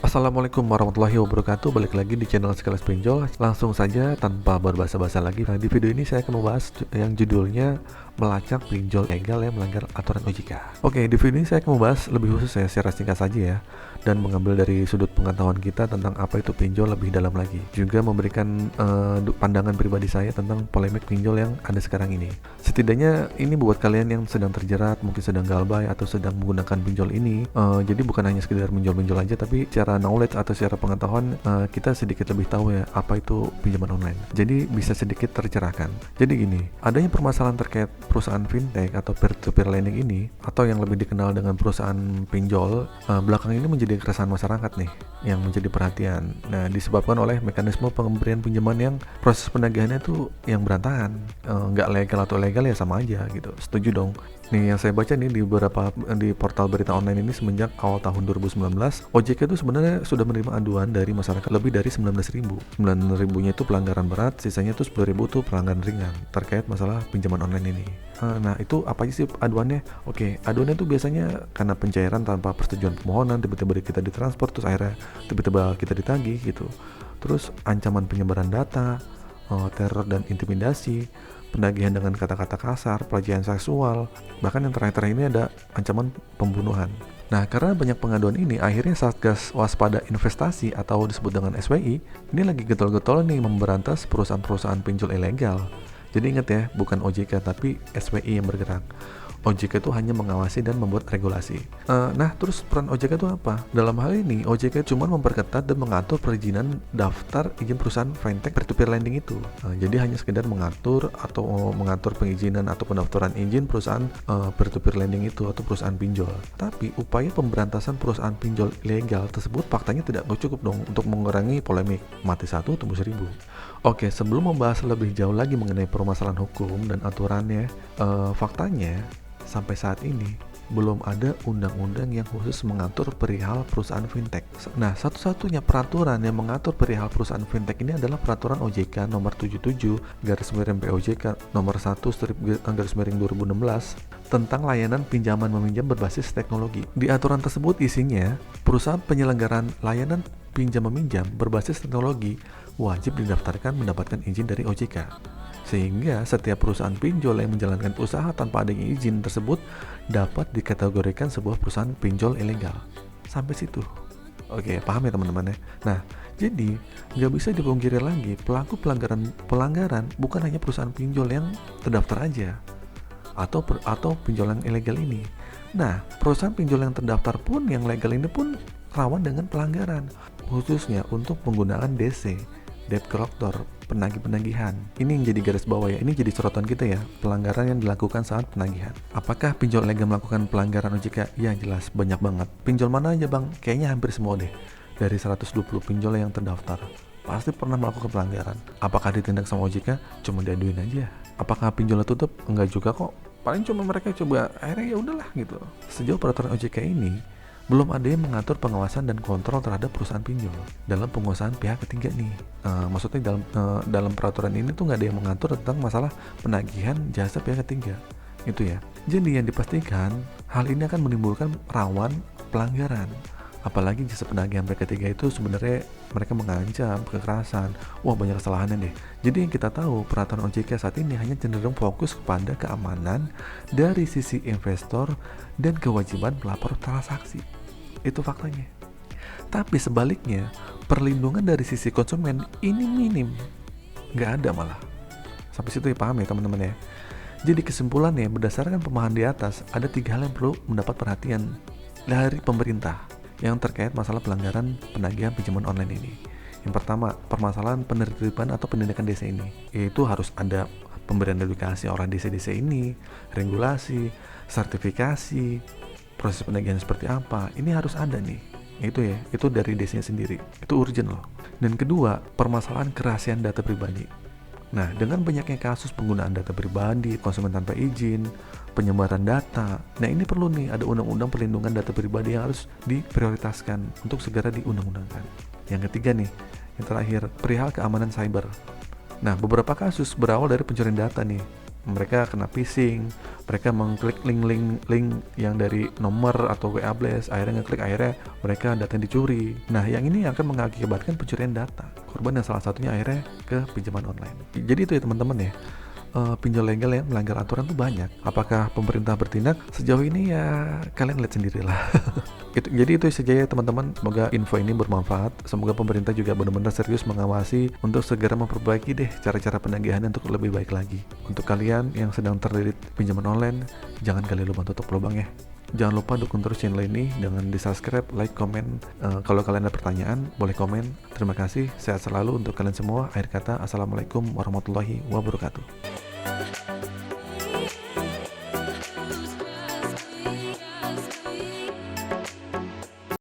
Assalamualaikum warahmatullahi wabarakatuh. Balik lagi di channel Sekelas Pinjol. Langsung saja tanpa berbahasa-basi lagi. Nah, di video ini saya akan membahas yang judulnya melacak pinjol legal yang melanggar aturan OJK. Oke, di video ini saya akan membahas lebih khusus ya, secara singkat saja ya, dan mengambil dari sudut pengetahuan kita tentang apa itu pinjol lebih dalam lagi. Juga memberikan pandangan pribadi saya tentang polemik pinjol yang ada sekarang ini. Setidaknya ini buat kalian yang sedang terjerat, mungkin sedang galbay atau sedang menggunakan pinjol ini. Jadi bukan hanya sekedar pinjol-pinjol aja, tapi secara knowledge atau secara pengetahuan kita sedikit lebih tahu ya apa itu pinjaman online. Jadi bisa sedikit tercerahkan. Jadi gini, adanya permasalahan terkait perusahaan fintech atau peer-to-peer lending ini, atau yang lebih dikenal dengan perusahaan pinjol, belakang ini menjadi keresahan masyarakat nih yang menjadi perhatian. Nah, disebabkan oleh mekanisme pemberian pinjaman yang proses penagihannya tuh yang berantakan, nggak legal atau legal ya sama aja gitu. Setuju dong. Nih yang saya baca nih di portal berita online ini semenjak awal tahun 2019, OJK itu sebenarnya sudah menerima aduan dari masyarakat lebih dari 19.000. 9.000-nya itu pelanggaran berat, sisanya itu 10.000 itu pelanggaran ringan terkait masalah pinjaman online ini. Nah, itu apa aja sih aduannya? Oke, aduannya itu biasanya karena pencairan tanpa persetujuan pemohonan, tiba-tiba kita ditransfer, terus akhirnya tiba-tiba kita ditagih gitu. Terus ancaman penyebaran data, teror dan intimidasi, penagihan dengan kata-kata kasar, pelecehan seksual, bahkan yang terakhir ini ada ancaman pembunuhan. Nah, karena banyak pengaduan ini, akhirnya Satgas Waspada Investasi atau disebut dengan SWI, ini lagi getol-getol nih memberantas perusahaan-perusahaan pinjol ilegal. Jadi ingat ya, bukan OJK tapi SWI yang bergerak. OJK itu hanya mengawasi dan membuat regulasi. Nah, terus peran OJK itu apa? Dalam hal ini, OJK cuma memperketat dan mengatur perizinan daftar izin perusahaan fintech peer-to-peer lending itu. Jadi hanya sekedar mengatur atau mengatur pengizinan atau pendaftaran izin perusahaan peer-to-peer lending itu atau perusahaan pinjol. Tapi upaya pemberantasan perusahaan pinjol ilegal tersebut faktanya tidak cukup dong untuk mengurangi polemik. Mati satu, tumbuh seribu. Oke, sebelum membahas lebih jauh lagi mengenai permasalahan hukum dan aturannya, faktanya sampai saat ini belum ada undang-undang yang khusus mengatur perihal perusahaan fintech. Nah, satu-satunya peraturan yang mengatur perihal perusahaan fintech ini adalah peraturan OJK nomor 77 garis miring POJK nomor 1 garis miring 2016 tentang layanan pinjaman meminjam berbasis teknologi. Di aturan tersebut isinya, perusahaan penyelenggaraan layanan pinjam meminjam berbasis teknologi wajib didaftarkan mendapatkan izin dari OJK. Sehingga setiap perusahaan pinjol yang menjalankan usaha tanpa adanya izin tersebut dapat dikategorikan sebuah perusahaan pinjol ilegal. Sampai situ. Oke, paham ya teman-teman ya? Nah, jadi nggak bisa dipungkiri lagi pelaku pelanggaran bukan hanya perusahaan pinjol yang terdaftar aja atau pinjol yang ilegal ini. Nah, perusahaan pinjol yang terdaftar pun yang legal ini pun rawan dengan pelanggaran, khususnya untuk penggunaan DC, debt collector, penagih-penagihan. Ini yang jadi garis bawah ya, ini jadi sorotan kita ya, pelanggaran yang dilakukan saat penagihan. Apakah pinjol legal melakukan pelanggaran OJK? Ya jelas, banyak banget. Pinjol mana aja bang? Kayaknya hampir semua deh. Dari 120 pinjol yang terdaftar, pasti pernah melakukan pelanggaran. Apakah ditindak sama OJK? Cuma diaduin aja. Apakah pinjolnya tutup? Enggak juga kok. Paling cuma mereka coba, akhirnya ya udahlah gitu. Sejauh peraturan OJK ini, belum ada yang mengatur pengawasan dan kontrol terhadap perusahaan pinjol dalam penguasaan pihak ketiga nih. Maksudnya dalam peraturan ini tuh nggak ada yang mengatur tentang masalah penagihan jasa pihak ketiga. Itu ya. Jadi yang dipastikan hal ini akan menimbulkan rawan pelanggaran. Apalagi jasa penagihan pihak ketiga itu sebenarnya mereka mengancam kekerasan. Wah, banyak kesalahannya deh. Jadi yang kita tahu peraturan OJK saat ini hanya cenderung fokus kepada keamanan dari sisi investor dan kewajiban pelapor transaksi. Itu faktanya. Tapi sebaliknya, perlindungan dari sisi konsumen ini minim. Nggak ada malah. Sampai situ ya, paham ya teman-teman ya. Jadi kesimpulannya, berdasarkan pemahaman di atas, ada 3 hal yang perlu mendapat perhatian dari pemerintah yang terkait masalah pelanggaran penagihan pinjaman online ini. Yang pertama, permasalahan penertiban atau penindakan DC ini. Yaitu harus ada pemberian edukasi orang DC-DC ini, regulasi, sertifikasi, proses penagihan seperti apa. Ini harus ada nih. Itu dari DC-nya sendiri. Itu urgent loh. Dan kedua, permasalahan kerahasiaan data pribadi. Nah, dengan banyaknya kasus penggunaan data pribadi, konsumen tanpa izin, penyebaran data. Nah, ini perlu nih ada undang-undang perlindungan data pribadi yang harus diprioritaskan untuk segera diundang-undangkan. Yang ketiga nih, yang terakhir, perihal keamanan cyber. Nah, beberapa kasus berawal dari pencurian data nih. mereka kena phishing, mereka mengklik link yang dari nomor atau WA blast, akhirnya mereka data dicuri. Nah, yang ini akan mengakibatkan pencurian data korban, yang salah satunya akhirnya ke pinjaman online. Jadi itu ya teman-teman ya, pinjol legal yang melanggar aturan tuh banyak. Apakah pemerintah bertindak? Sejauh ini ya kalian lihat sendirilah. Jadi itu saja ya teman-teman, semoga info ini bermanfaat. Semoga pemerintah juga benar-benar serius mengawasi untuk segera memperbaiki deh cara-cara penagihan untuk lebih baik lagi. Untuk kalian yang sedang terlilit pinjaman online, jangan kalian lupa tutup lubang ya. Jangan lupa dukung terus channel ini dengan di subscribe, like, komen. Kalau kalian ada pertanyaan boleh komen. Terima kasih, sehat selalu untuk kalian semua. Akhir kata, assalamualaikum warahmatullahi wabarakatuh.